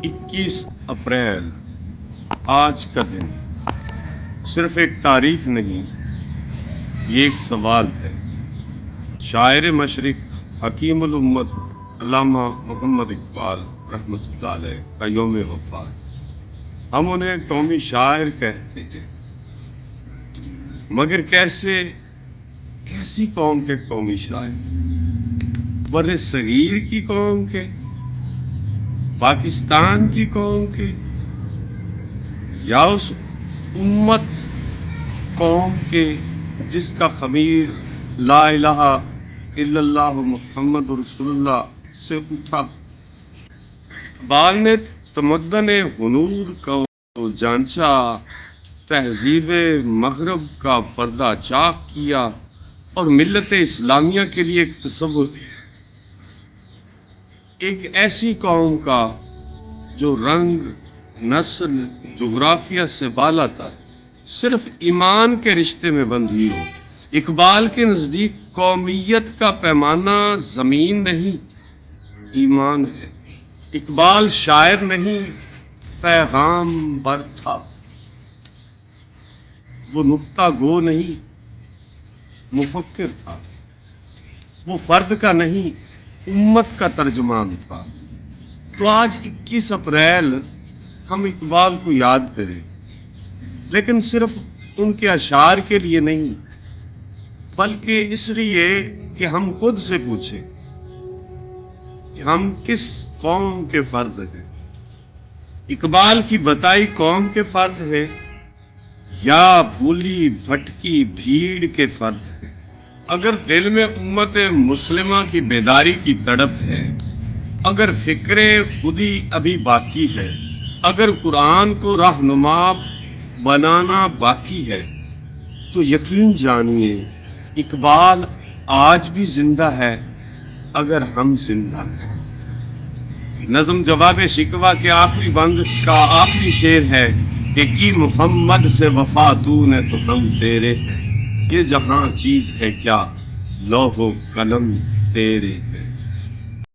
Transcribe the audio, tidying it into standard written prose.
21 April آج کا دن صرف ایک تاریخ نہیں، یہ ایک سوال ہے۔ شاعر مشرق حکیم الامت علامہ محمد اقبال رحمۃ اللہ علیہ کا یوم وفات۔ ہم انہیں قومی شاعر کہتے تھے، مگر کیسی قوم کے قومی شاعر؟ بر صغیر کی قوم کے، پاکستان کی قوم کے، یا اس امت قوم کے جس کا خمیر لا الہ الا اللہ محمد رسول اللہ سے اٹھا؟ اقبال نے تمدن ہنور کو جانچا، تہذیب مغرب کا پردہ چاک کیا اور ملت اسلامیہ کے لیے ایک تصور دیا، ایک ایسی قوم کا جو رنگ، نسل، جغرافیہ سے بالا تر صرف ایمان کے رشتے میں بندھی ہو۔ اقبال کے نزدیک قومیت کا پیمانہ زمین نہیں، ایمان ہے۔ اقبال شاعر نہیں، پیغام بر تھا۔ وہ نکتہ گو نہیں، مفکر تھا۔ وہ فرد کا نہیں، امت کا ترجمان تھا۔ تو آج 21 اپریل ہم اقبال کو یاد کریں، لیکن صرف ان کے اشعار کے لیے نہیں، بلکہ اس لیے کہ ہم خود سے پوچھیں کہ ہم کس قوم کے فرد ہیں؟ اقبال کی بتائی قوم کے فرد ہیں یا بھولی بھٹکی بھیڑ کے فرد ہیں؟ اگر دل میں امت مسلمہ کی بیداری کی تڑپ ہے، اگر فکر خودی ابھی باقی ہے، اگر قرآن کو رہنما بنانا باقی ہے، تو یقین جانیے اقبال آج بھی زندہ ہے اگر ہم زندہ ہیں۔ نظم جواب شکوہ کے آخری بند کا آخری شعر ہے کہ کی محمد سے وفا تو نے تو ہم تیرے ہیں، یہ جہاں چیز ہے کیا لوح و قلم تیرے